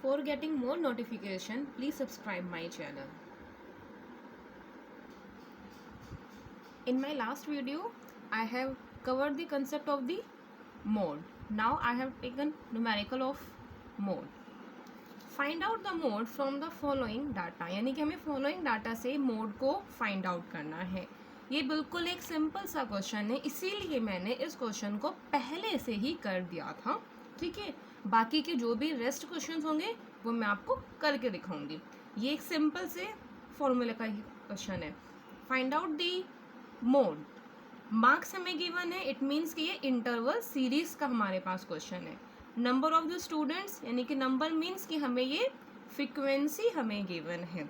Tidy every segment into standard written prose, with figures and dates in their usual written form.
For getting more notification, please subscribe my channel. In my last video, I have covered the concept of the mode. Now I have taken numerical of mode. Find out the mode from the following data. यानी कि हमें following data से mode को find out करना है. ये बिल्कुल एक सिंपल सा क्वेश्चन है, इसीलिए मैंने इस क्वेश्चन को पहले से ही कर दिया था. ठीक है, बाकी के जो भी रेस्ट क्वेश्चंस होंगे वो मैं आपको करके दिखाऊंगी. ये एक सिंपल से फॉर्मूले का ही क्वेश्चन है. Find out the mode. Marks हमें गिवन है, इट मीन्स कि ये इंटरवल सीरीज का हमारे पास क्वेश्चन है. नंबर ऑफ द स्टूडेंट्स यानी कि नंबर मीन्स कि हमें ये फ्रीक्वेंसी हमें गिवन है.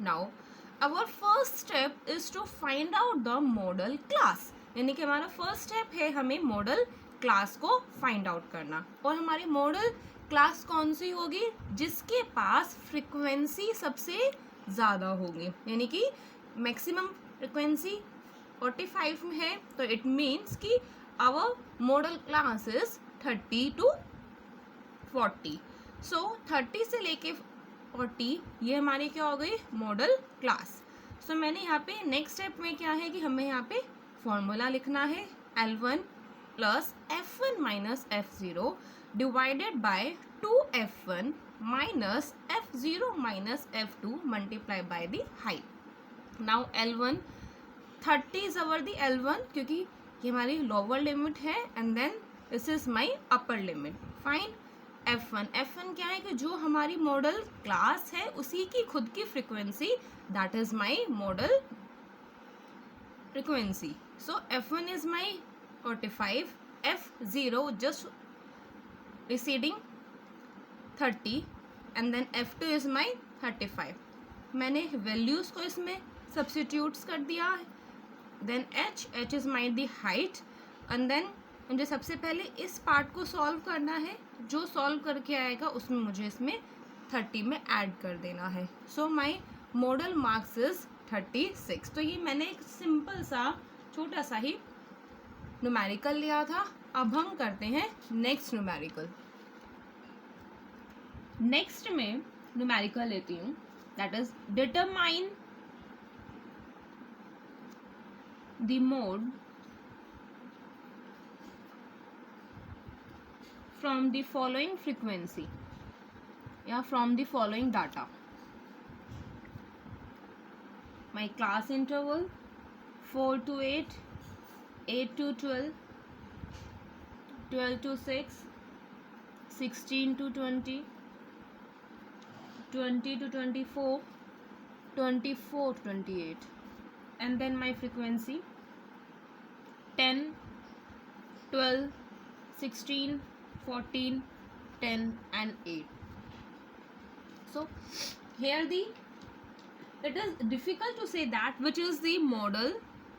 Now our first step is to find out the modal class. यानी कि हमारा फर्स्ट स्टेप है हमें मॉडल क्लास को फाइंड आउट करना. और हमारी मॉडल क्लास कौन सी होगी? जिसके पास फ्रीक्वेंसी सबसे ज़्यादा होगी. यानी कि मैक्सिमम फ्रीक्वेंसी 45 में है, तो इट मीन्स कि our modal class is 30 to 40. So 30 से लेके 40 ये हमारी क्या हो गई? Model class. सो मैंने यहाँ पे नेक्स्ट स्टेप में क्या है कि हमें यहाँ पे फॉर्मूला लिखना है. L1 plus F1 minus F0 divided by 2F1 minus F0 minus F2 multiply by the height. Now L1 30 is our the L1 क्योंकि ये हमारी लोअर लिमिट है and then this is my upper limit. Fine. F1 क्या है कि जो हमारी model class है उसी की खुद की frequency, that is my modal frequency. So F1 is my 45, F0 just preceding 30 and then F2 is my 35. मैंने वैल्यूज को इसमें सब्स्टिट्यूट्स कर दिया है. Then h is my the height and then मुझे सबसे पहले इस पार्ट को सॉल्व करना है. जो सॉल्व करके आएगा उसमें मुझे इसमें 30 में ऐड कर देना है. सो माई मॉडल मार्क्स इज 36. तो ये मैंने एक सिंपल सा छोटा सा ही न्यूमेरिकल लिया था. अब हम करते हैं नेक्स्ट न्यूमेरिकल. नेक्स्ट में न्यूमेरिकल लेती हूँ, that is determine the mode from the following frequency या from the following data. My class interval 4 to 8, 8 to 12, 12 to 6, 16 to 20, 20 to 24, 24 to 28, and then my frequency 10, 12, 16, 14, 10 and 8. So here it is difficult to say that which is the model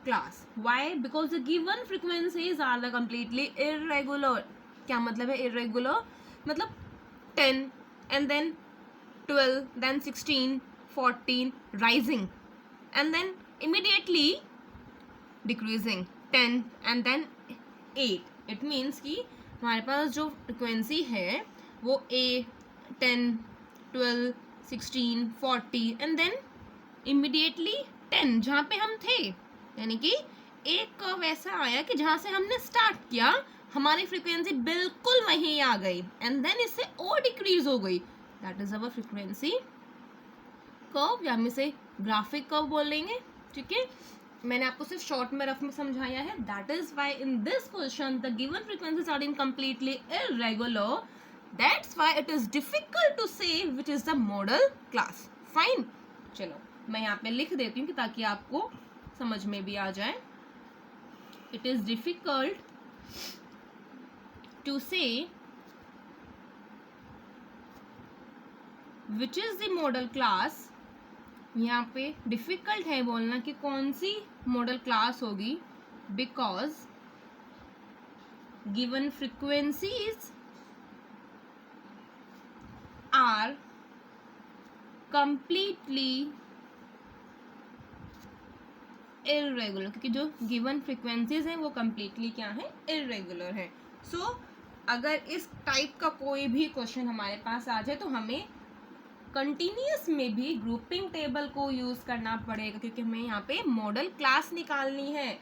class. Why? Because the given frequencies are the completely irregular. क्या मतलब है irregular? मतलब 10 and then 12 then 16 14 rising and then immediately decreasing 10 and then 8. It means कि हमारे पास जो frequency है वो 8, 10, 12, 16, 40 and then immediately 10 जहाँ पे हम थे. यानी कि एक कर्व ऐसा आया कि जहाँ से हमने स्टार्ट किया हमारी फ्रिक्वेंसी बिल्कुल वहीं आ गई एंड देन इससे और डिक्रीज हो गई. That is our frequency curve या हम इसे ग्राफिक कर्व बोलेंगे. ठीक है, मैंने आपको सिर्फ शॉर्ट में रफ में समझाया है. That is why in this question the given frequencies are in completely irregular. That's why it is difficult to say which is the modal class. Fine. चलो मैं यहाँ पे लिख देती हूँ कि ताकि आपको समझ में भी आ जाए. It is difficult to say which is the modal class. यहाँ पे डिफिकल्ट है बोलना कि कौन सी मॉडल क्लास होगी because given frequencies are completely irregular. क्योंकि जो गिवन फ्रीक्वेंसीज हैं वो कंप्लीटली क्या है? इरेगुलर है. सो अगर इस टाइप का कोई भी क्वेश्चन हमारे पास आ जाए तो हमें कंटिन्यूस में भी ग्रुपिंग टेबल को यूज़ करना पड़ेगा, क्योंकि हमें यहाँ पे मॉडल क्लास निकालनी है।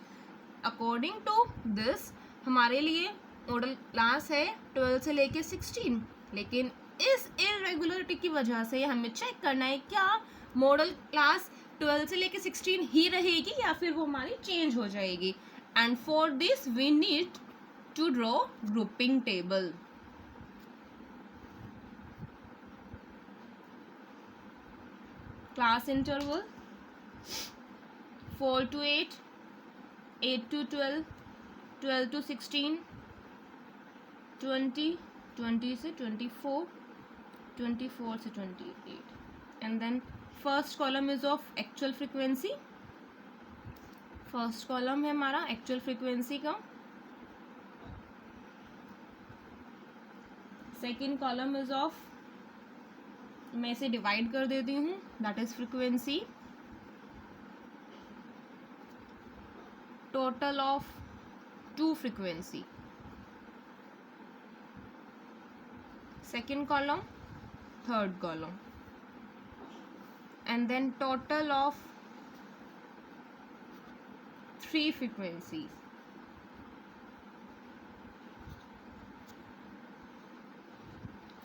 अकॉर्डिंग टू दिस हमारे लिए मॉडल क्लास है 12 से लेके 16, लेकिन इस इरेगुलरिटी की वजह से हमें चेक करना है क्या मॉडल क्लास 12 से लेके 16 ही रहेगी या फिर वो हमारी चेंज हो जाएगी। And for this we need to draw grouping table. Class interval 4 to 8, 8 to 12, 12 to 16, 20, 20 से 24, 24 से 28, and then first column is of actual frequency. First column है हमारा एक्चुअल फ्रीक्वेंसी का, सेकेंड कॉलम इज ऑफ, मैं इसे divide कर देती हूँ, that is frequency total of two frequency, second column, third column, and then total of three frequencies,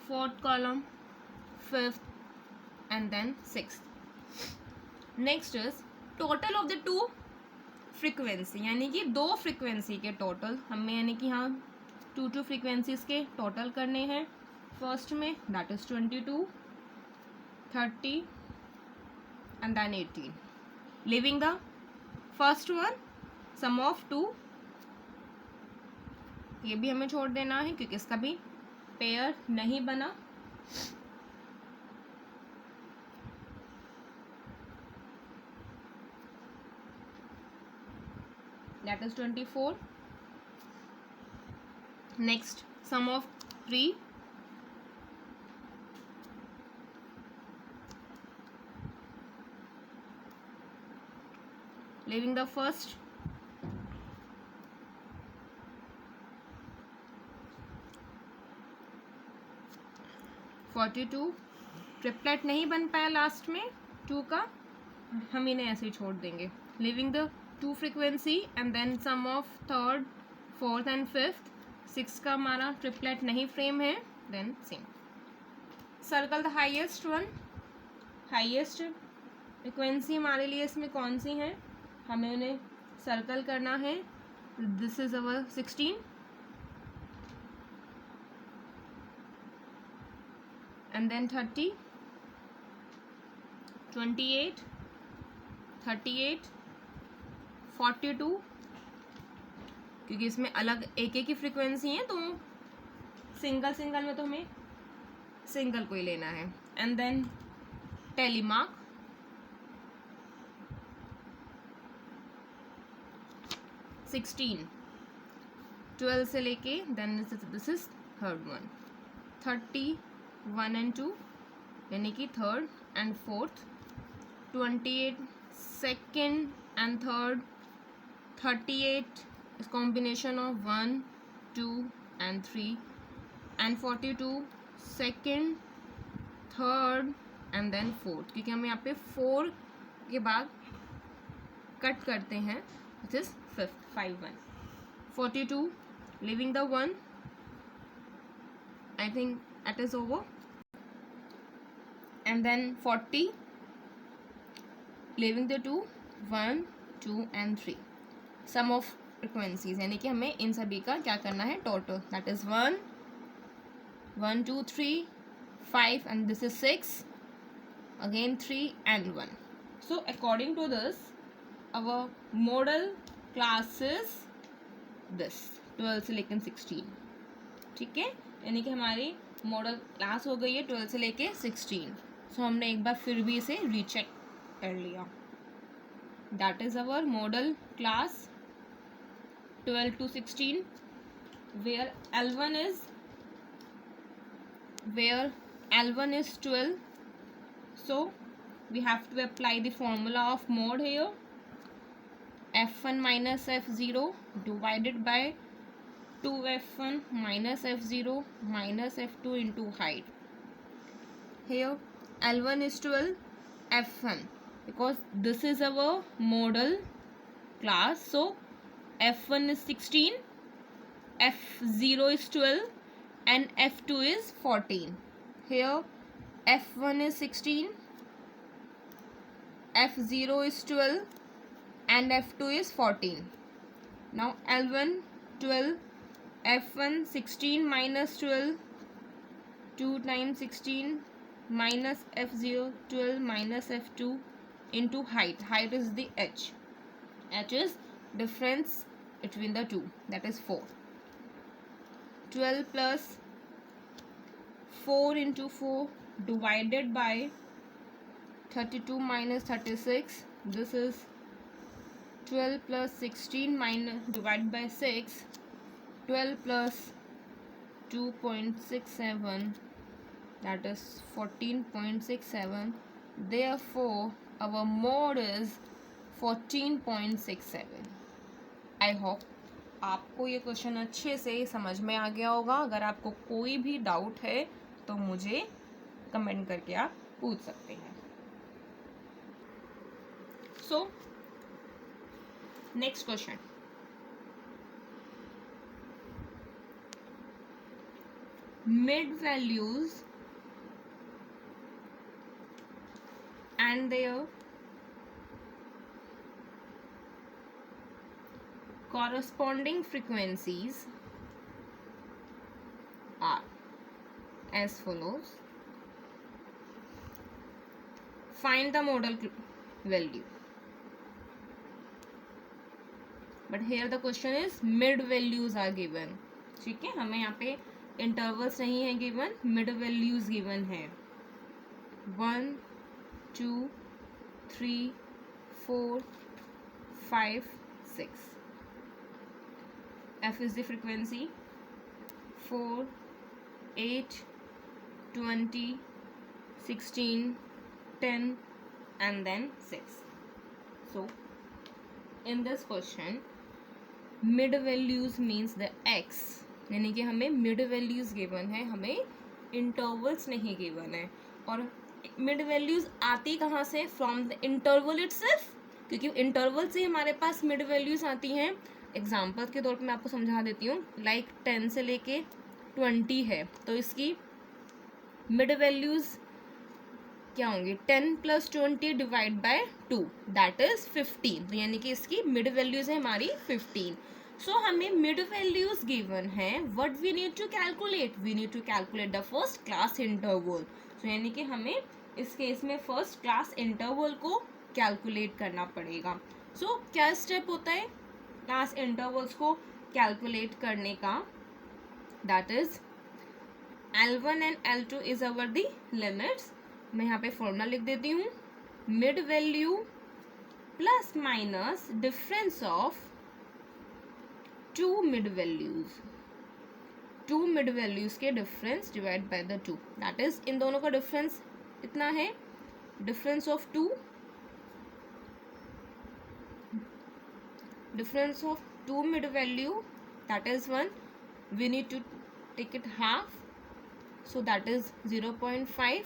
fourth column, fifth, and then sixth. Next is total of the two frequency, यानी कि दो frequency के total हमें, यानी कि हाँ two frequencies के total करने हैं। फर्स्ट में that is 22, 30 and then 18, leaving the first one sum of 2, ये भी हमें छोड़ देना है क्योंकि इसका भी पेयर नहीं बना। That is 24। Next sum of 3, leaving the first, forty two. Triplet नहीं बन पाया लास्ट में 2 का, हम इन्हें ऐसे ही छोड़ देंगे। Leaving the 2 frequency and then sum of third, fourth and fifth. 6 का हमारा ट्रिपलेट नहीं फ्रेम है, then same. Circle the highest one, highest frequency हमारे लिए इसमें कौन सी है, हमें उन्हें सर्कल करना है। This is our 16 and then 30, 28, 38, 42, क्योंकि इसमें अलग एक एक की फ्रीक्वेंसी है तो सिंगल में तो हमें सिंगल को ही लेना है। एंड देन टेलीमार्क, 16, 12 से लेके then this is third one, 30, 1 and 2 यानी कि third and fourth, 28 second and third, 38 is combination of 1, 2 and 3, and 42 second, third and then fourth, क्योंकि हम यहाँ पे 4 के बाद कट करते हैं, which is fifth, 5, 1, 42 living the 1, I think it is over, and then 40 leaving the 2, 1, 2 and 3 sum of frequencies, यानी कि हमें इन सभी का क्या करना है total, that is 1, 1, 2, 3, 5 and this is 6, again 3 and 1. So according to this our model class is this 12 से लेकर 16, ठीक है, यानी कि हमारी मॉडल क्लास हो गई है 12 से लेके 16। सो हमने एक बार फिर भी इसे रीचेक कर लिया। That is our model class 12 to 16 where L1 is 12, so we have to apply the formula of mode here, f1 minus f0 divided by 2f1 minus f0 minus f2 into height. Here L1 is 12, f1, because this is our model class, so f1 is 16, f0 is 12 and f2 is 14. Here f1 is 16, f0 is 12 and f2 is 14. Now L1 12, f1 16 minus 12, 2 times 16 minus f0 12 minus f2 into height. Height is the h. H is difference between the two, that is 4. 12 plus 4 into 4 divided by 32 minus 36. This is 12 plus 16 minus divided by 6. 12 plus 2.67, that is 14.67. Therefore our mode is 14.67. I hope आपको ये question अच्छे से समझ में आ गया होगा. अगर आपको कोई भी डाउट है तो मुझे कमेंट करके आप पूछ सकते हैं. So next question. Mid values and their corresponding frequencies are as follows. Find the modal value. But here the question is mid values are given. ठीक है, हमें यहाँ पे इंटरवल्स नहीं है गिवन, मिड वैल्यूज गिवन है. 1 2 3 4 5 6. F is the frequency. 4 8 20 16 10 and then 6. So in this question mid values means the x, यानी कि हमें मिड वैल्यूज गिवन है, हमें इंटरवल्स नहीं गिवन है. और मिड वैल्यूज आती कहाँ से? फ्रॉम द इंटरवल इटसेल्फ, क्योंकि इंटरवल से हमारे पास मिड वैल्यूज आती हैं. एग्जांपल के तौर पे मैं आपको समझा देती हूँ. लाइक 10 से लेके 20 है तो इसकी मिड वैल्यूज क्या होंगी? 10 plus 20 divide by 2, that is 15. तो यानी कि इसकी मिड वैल्यूज है हमारी 15. सो हमें मिड वैल्यूज गिवन है. What we need to calculate? We need to calculate the first class interval. So यानी कि हमें इस केस में फर्स्ट क्लास इंटरवल को कैलकुलेट करना पड़ेगा. सो क्या स्टेप होता है क्लास इंटरवल्स को कैलकुलेट करने का? That is L1 and L2 is our the limits. मैं यहाँ पे फॉर्मूला लिख देती हूँ. Mid value plus minus difference of two mid values. Two mid values के difference divide by the 2, that is इन दोनों का डिफरेंस इतना है. Difference of two mid value, that is 1. We need to take it half, so that is 0.5.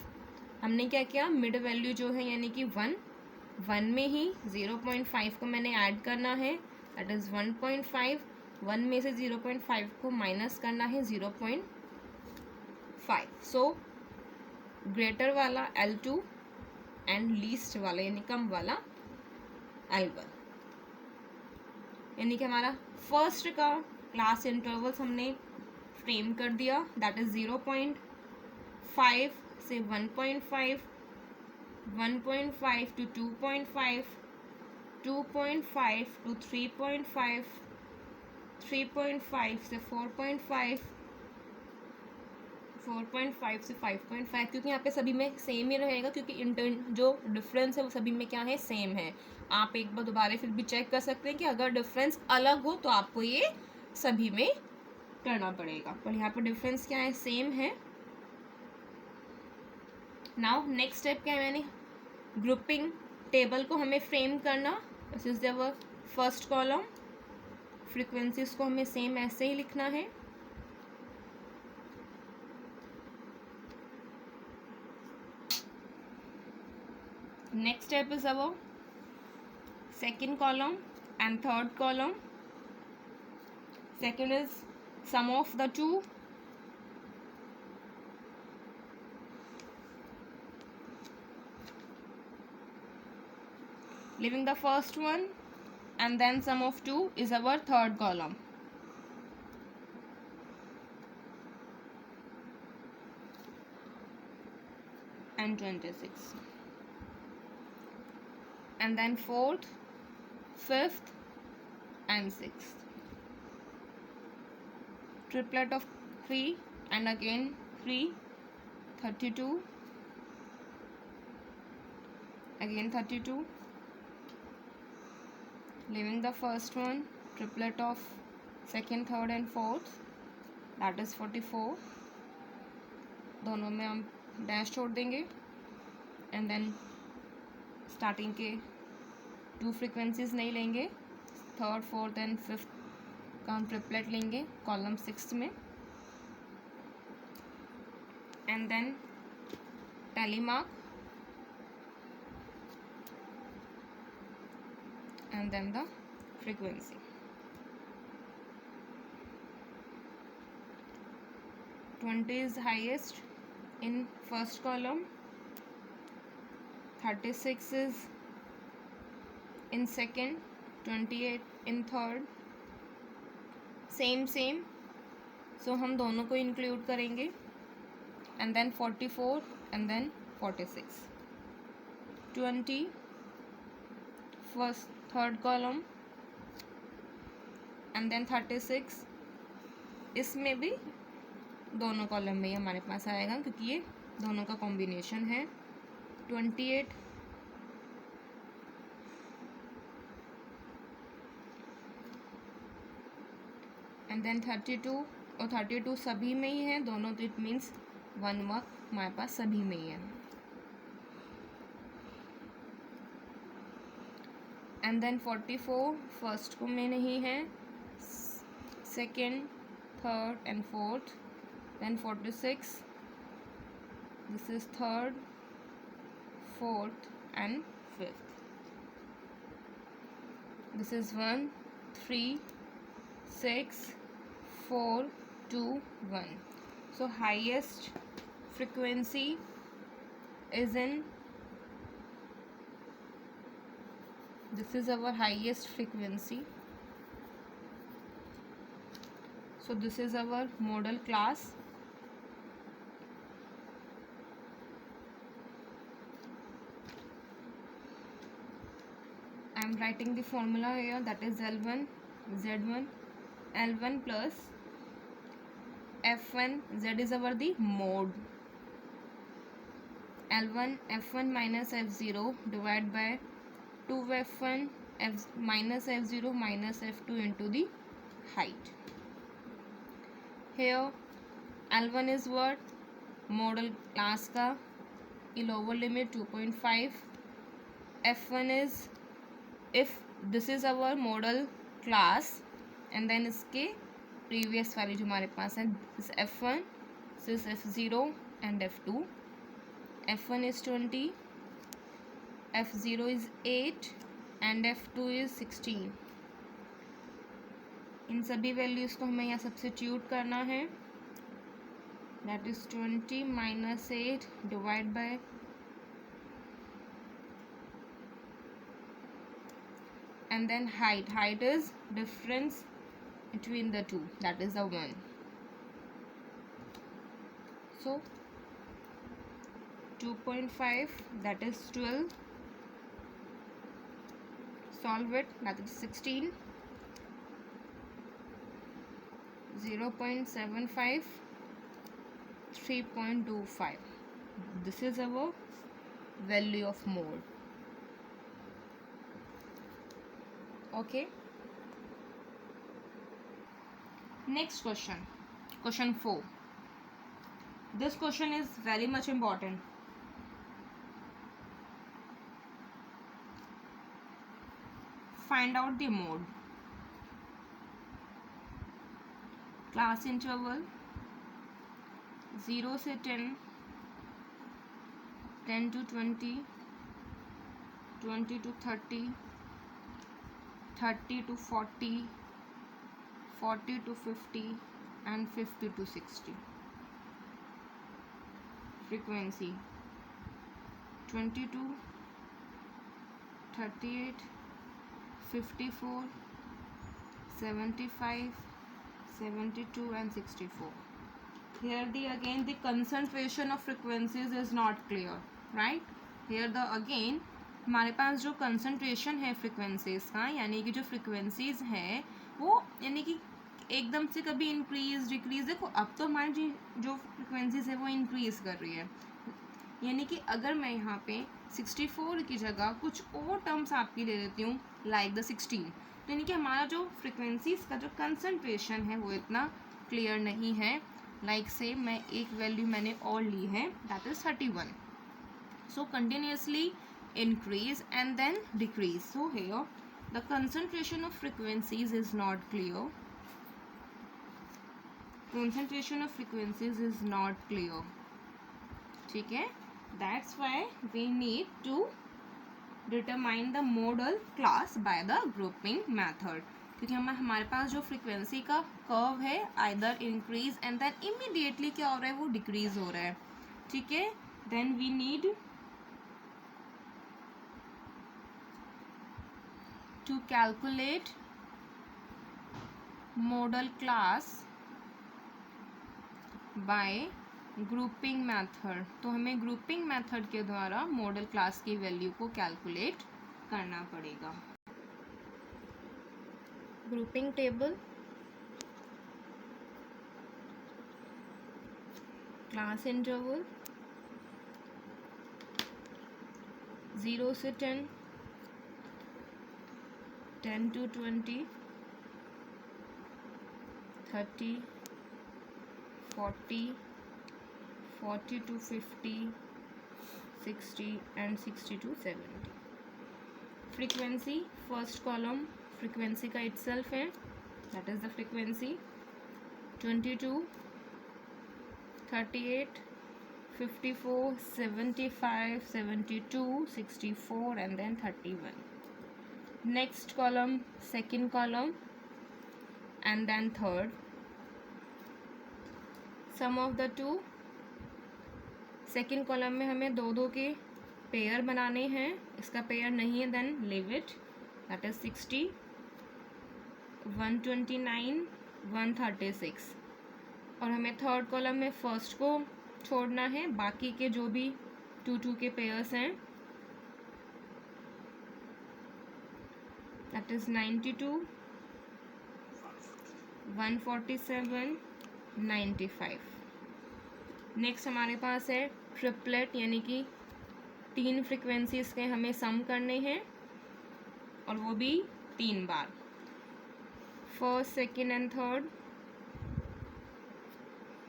हमने क्या किया? Mid value जो है यानी कि 1 में ही 0.5 को मैंने ऐड करना है, दैट इज 1.5. 1 में से 0.5 को माइनस करना है 0.5. सो ग्रेटर वाला L2 एंड लीस्ट वाला यानी कम वाला L1. यानी कि हमारा फर्स्ट का क्लास इंटरवल्स हमने फ्रेम कर दिया, दैट इज 0.5 से 1.5, 1.5 टू 2.5, 2.5 टू 3.5, 3.5 से 4.5, 4.5 से 5.5. क्योंकि यहाँ पे सभी में सेम ही रहेगा, क्योंकि जो डिफरेंस है वो सभी में क्या है? सेम है. आप एक बार दोबारा फिर भी चेक कर सकते हैं कि अगर डिफरेंस अलग हो तो आपको ये सभी में करना पड़ेगा. पर यहाँ पे डिफरेंस क्या है? सेम है. नाउ नेक्स्ट स्टेप क्या है? मैंने ग्रुपिंग टेबल को हमें फ्रेम करना. This is the first column. Frequencies को हमें सेम ऐसे ही लिखना है। Next step is our second column and third column. Second is sum of the two. Leaving the first one, and then sum of two is our third column. And 26. And then fourth, fifth and sixth. Triplet of 3 and again 3, 32, again 32. Leaving the first one, triplet of second, third and fourth, that is 44. दोनों में हम dash छोड़ देंगे and then starting के 2 frequencies नहीं लेंगे, third, fourth and fifth का हम ट्रिपलेट लेंगे कॉलम 6 में, and then tally mark and then the frequency. Twenty is highest in first column, 36 is in second, 28 in third. same so हम दोनों को include करेंगे, and then 44 and then 46. 20 first third column and then 36, इसमें भी दोनों column में ही हमारे पास आएगा क्योंकि ये दोनों का कॉम्बिनेशन है. 28 एंड देन 32 और 32 सभी में ही है दोनों, तो इट मीन्स 1 वर्क हमारे पास सभी में ही है. एंड देन 44 फर्स्ट को में नहीं है, second, third and fourth. Then 46, this is third, fourth and fifth. This is 1, 3, 6, 4, 2, 1. So highest frequency is in, this is our highest frequency. So this is our modal class. I am writing the formula here, that is L1 Z1 L1 plus F1 Z is our the mode. L1 F1 minus F0 divided by 2f1 f minus f0 minus f2 into the height. Here L1 is what? Modal class का lower limit 2.5. F1 is, if this is our modal class and then इसके previous वाली जो हमारे पास है, this F1, this is F0 and F2. F1 is 20, F0 is 8 and F2 is 16. इन सभी values को हमें यहाँ सब्स्टिट्यूट करना है. That is 20 minus 8 divide by and then height is difference between the two, that is the 1. So 2.5, that is 12. Solve it, that is 16. 0.75, 3.25. This is our value of mode. Okay. Next question, question 4. This question is very much important. Find out the mode. Class interval 0 से 10, 10 to 20, 20 to 30, 30 to 40, 40 to 50 and 50 to 60. Frequency 22, 38, 54, 75, 72 and 64. Here again the concentration of frequencies is not clear, right? Here again हमारे पास जो concentration है frequencies का, यानी कि जो frequencies है वो यानी कि एकदम से कभी इंक्रीज डिक्रीज, देखो अब तो हमारी जो frequencies है वो इंक्रीज कर रही है, यानी कि अगर मैं यहाँ पे 64 की जगह कुछ और टर्म्स आपकी ले लेती हूँ लाइक द 16, तो यानी कि हमारा जो फ्रिक्वेंसीज का जो कंसंट्रेशन है वो इतना क्लियर नहीं है। लाइक से मैं एक वैल्यू मैंने और ली है that is 31, so continuously increase and then decrease. So here the concentration of frequencies is not clear. Concentration of frequencies is not clear. ठीक है, that's why we need to determine the modal class by the grouping method. क्योंकि हमारे पास जो frequency का curve है either increase and then immediately क्या हो रहा है वो डिक्रीज हो रहा है, ठीक है। Then we need to calculate modal class by grouping method। तो हमें ग्रुपिंग मेथड के द्वारा मॉडल क्लास की वैल्यू को कैलकुलेट करना पड़ेगा। ग्रुपिंग टेबल, क्लास इंटरवल 0 से 10, 10 to 20, 30, 40, 40 to 50, 60 and 60 to 70। Frequency first column frequency का इटसेल्फ है, that is the frequency 22, 38, 54, 75, 72, 64 and then 31। next column second column and then third, sum of the two। Second column में हमें दो दो के pair बनाने हैं, इसका पेयर नहीं है then leave it, that is 60, 129, 136। और हमें थर्ड कॉलम में फर्स्ट को छोड़ना है, बाकी के जो भी 2 के पेयर्स हैं that is 92, 147, 95। नेक्स्ट हमारे पास है ट्रिपलेट, यानी कि 3 फ्रीक्वेंसीज के हमें सम करने हैं और वो भी 3 बार, first second and third,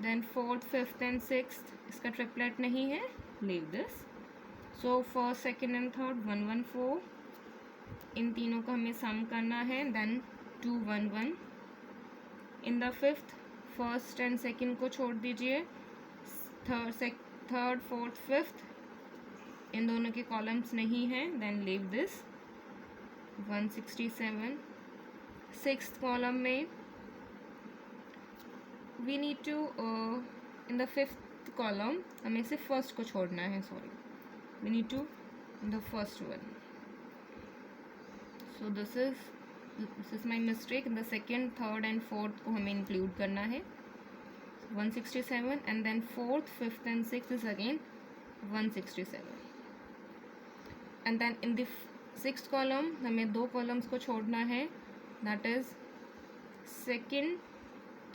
then fourth fifth and sixth. इसका ट्रिपलेट नहीं है, leave this. So first second and third 114, इन तीनों को हमें सम करना है, then 211। In the fifth first and second को छोड़ दीजिए, थर्ड फोर्थ फिफ्थ इन दोनों के कॉलम्स नहीं हैं, then leave this. 167 sixth column में we need to in the fifth column हमें सिर्फ फर्स्ट को छोड़ना है, sorry we need to the first one. So this is my mistake, the second third and fourth को हमें इंक्लूड करना है, 167 and then fourth fifth and sixth is again 167 and then in the sixth column हमें 2 columns को छोड़ना है, that is second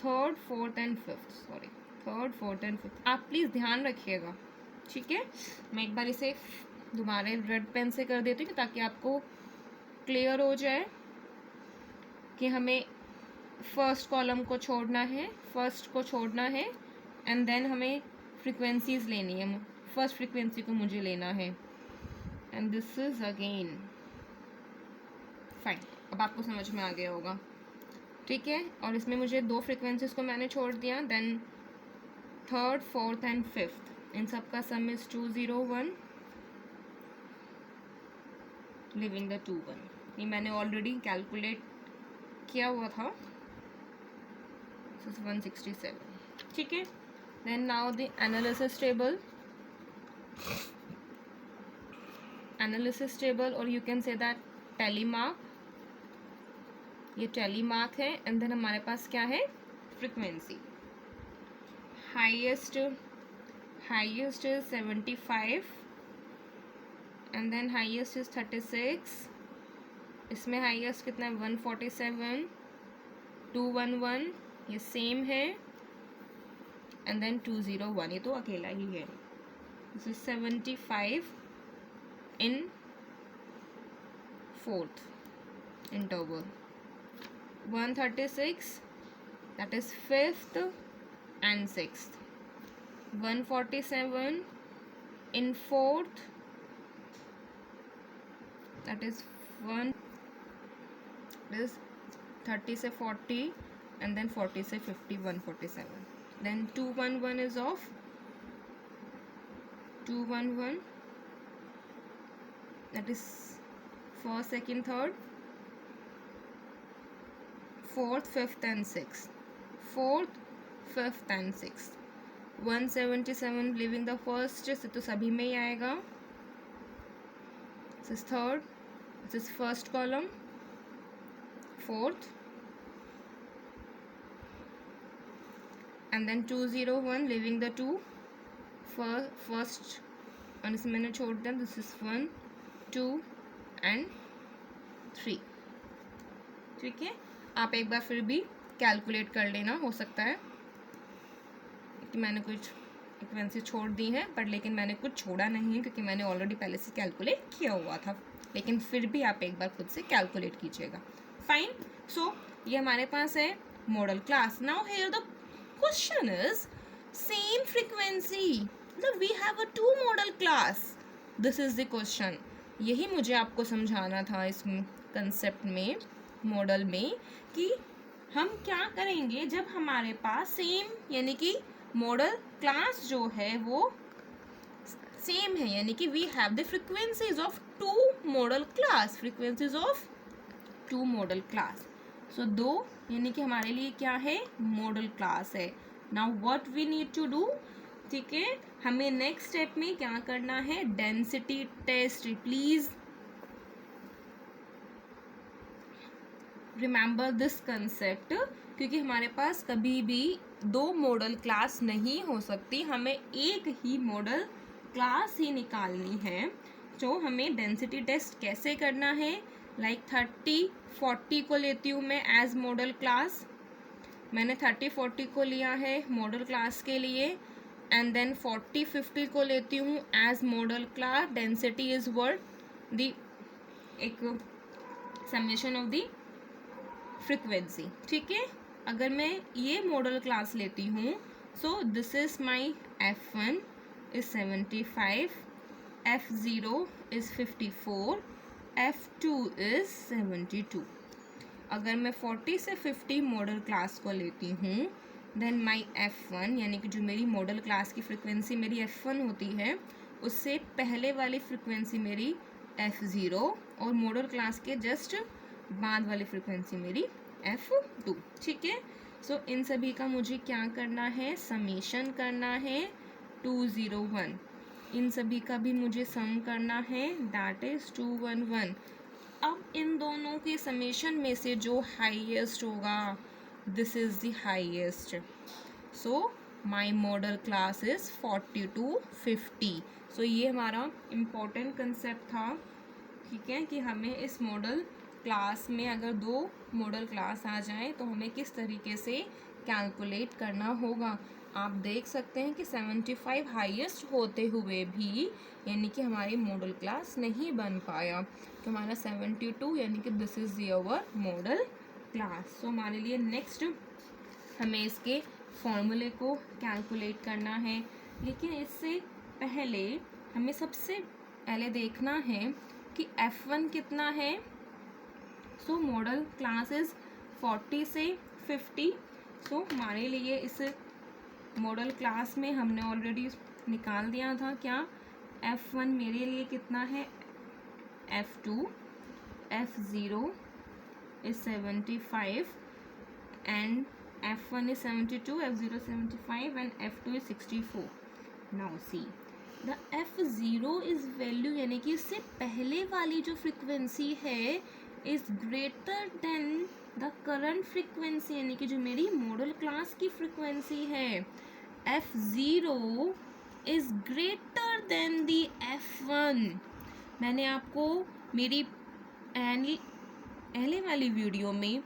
third fourth and fifth, sorry third fourth and fifth। आप please ध्यान रखिएगा, ठीक है। मैं एक बार इसे दोबारा रेड पेन से कर देती हूँ ताकि आपको क्लियर हो जाए कि हमें फर्स्ट कॉलम को छोड़ना है, फर्स्ट को छोड़ना है एंड देन हमें फ्रीक्वेंसीज लेनी है, फर्स्ट फ्रीक्वेंसी को मुझे लेना है and this is again fine. अब आपको समझ में आ गया होगा। ठीक है, और इसमें मुझे 2 फ्रिक्वेंसीज को मैंने छोड़ दिया, then third, fourth and fifth, इन सब का सम इज 201 लिविंग द 2 1। ये मैंने ऑलरेडी कैलकुलेट किया हुआ था, 167। ठीक है, then now the analysis table और you can say that tally mark, ये टैली मार्क है, एंड देन हमारे पास क्या है, frequency. Highest is 75 and then highest is 36, इसमें हाईएस्ट कितना है 147, 211 ये सेम है, एंड देन 201 ये तो अकेला ही है। This is 75 in fourth interval, 136 that is fifth and sixth, 147 in fourth that is 30 से 40 and then 40 से 50, 147, then 211 is off, 211 that is first, second, third, fourth, fifth and sixth, fourth, fifth and sixth, 177 leaving the first से तो सभी में ही आएगा, this is third, this is first column, fourth, and then 201 leaving the two, first और इसमें मैंने छोड़ दिया, दिस इज 1 2 एंड 3। ठीक है, आप एक बार फिर भी कैलकुलेट कर लेना, हो सकता है कि मैंने कुछ फ्रिक्वेंसी छोड़ दी है, पर लेकिन मैंने कुछ छोड़ा नहीं है क्योंकि मैंने ऑलरेडी पहले से कैलकुलेट किया हुआ था, लेकिन फिर भी आप एक बार खुद से कैलकुलेट कीजिएगा। फाइन, सो ये हमारे पास है modal class. Now here the question is same frequency, मतलब we have a 2 modal class, this is the question. यही मुझे आपको समझाना था इस कंसेप्ट में, मॉडल में, कि हम क्या करेंगे जब हमारे पास सेम यानी कि मॉडल क्लास जो है वो सेम है, यानी कि we have the frequencies of 2 modal class, frequencies of 2 modal class. So 2 यानी कि हमारे लिए क्या है, मॉडल क्लास है। Now what we need to do, ठीक है, हमें नेक्स्ट स्टेप में क्या करना है, density test. Please remember this concept, क्योंकि हमारे पास कभी भी 2 मॉडल क्लास नहीं हो सकती, हमें एक ही मॉडल क्लास ही निकालनी है। तो हमें डेंसिटी टेस्ट कैसे करना है, लाइक 30 40 को लेती हूँ मैं एज मॉडल क्लास, मैंने 30 40 को लिया है मॉडल क्लास के लिए, एंड देन 40 50 को लेती हूँ as model class. Density is word the एक समेशन ऑफ द फ्रीक्वेंसी। ठीक है, अगर मैं ये मॉडल क्लास लेती हूँ, so this is my F1 is 75, F0 is 54, F2 is 72। अगर मैं 40 से 50 मॉडल क्लास को लेती हूँ, देन माई F1 यानी कि जो मेरी मॉडल क्लास की फ्रिक्वेंसी मेरी F1 होती है, उससे पहले वाली फ्रिक्वेंसी मेरी F0 और मॉडल क्लास के जस्ट बाद वाली फ्रिक्वेंसी मेरी F2। ठीक है, सो इन सभी का मुझे क्या करना है, समेशन करना है 201, इन सभी का भी मुझे सम करना है, दैट इज 211। अब इन दोनों के समेशन में से जो हाईएस्ट होगा, this is the highest, so my model class is 40 to 50। सो ये हमारा इम्पोर्टेंट कंसेप्ट था, ठीक है, कि हमें इस मॉडल क्लास में अगर 2 मॉडल क्लास आ जाए तो हमें किस तरीके से कैलकुलेट करना होगा। आप देख सकते हैं कि 75 हाईएस्ट होते हुए भी यानी कि हमारी मॉडल क्लास नहीं बन पाया, तो हमारा 72 यानी कि this is your modal class. So हमारे लिए नेक्स्ट हमें इसके फॉर्मूले को कैलकुलेट करना है, लेकिन इससे पहले हमें सबसे पहले देखना है कि F1 कितना है। सो मॉडल क्लास इज 40 से 50। सो हमारे लिए इस मॉडल क्लास में हमने ऑलरेडी निकाल दिया था क्या, F1 मेरे लिए कितना है, F2, F0 is 75 and F1 is 72, F0 75 and F2 is 64. Now see the F0 is value यानी कि इससे पहले वाली जो फ्रिक्वेंसी है is greater than the current frequency यानी कि जो मेरी मॉडल क्लास की फ्रिक्वेंसी है F0 is greater than the F1। मैंने आपको मेरी पहले वाली वीडियो में,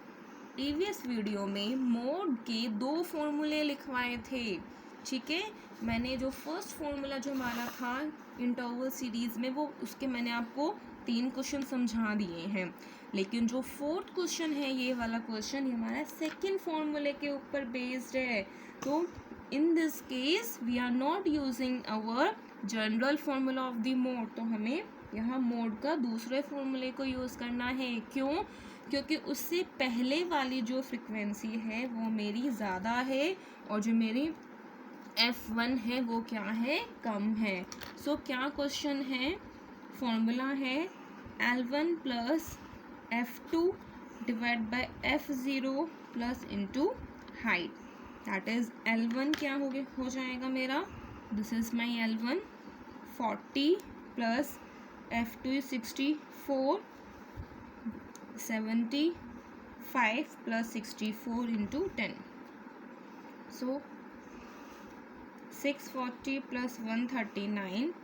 प्रीवियस वीडियो में मोड के 2 फॉर्मूले लिखवाए थे, ठीक है। मैंने जो फर्स्ट फॉर्मूला जो हमारा था इंटरवल सीरीज़ में, वो उसके मैंने आपको 3 क्वेश्चन समझा दिए हैं। लेकिन जो 4th क्वेश्चन है, ये वाला क्वेश्चन, ये हमारा सेकेंड फॉर्मूले के ऊपर बेस्ड है। तो in this case we are not using our general formula of the mode, तो हमें यहाँ मोड का दूसरे फॉर्मूले को यूज़ करना है। क्यों? क्योंकि उससे पहले वाली जो फ्रिक्वेंसी है वो मेरी ज़्यादा है और जो मेरी F1 है वो क्या है, कम है। सो क्या क्वेश्चन है, फॉर्मूला है L1 plus F2 divide by F0 plus into height, that is L1 क्या हो जाएगा मेरा, this is my L1 40 plus F2 is 64, 75 plus 64 into 10, so 640 plus 139,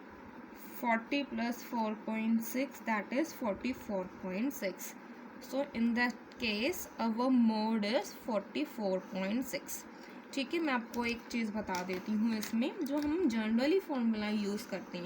40 plus 4.6, that is 44.6. So in that case our mode is 44.6। ठीक है, मैं आपको एक चीज़ बता देती हूँ इसमें, जो हम जनरली फॉर्मूला यूज़ करते हैं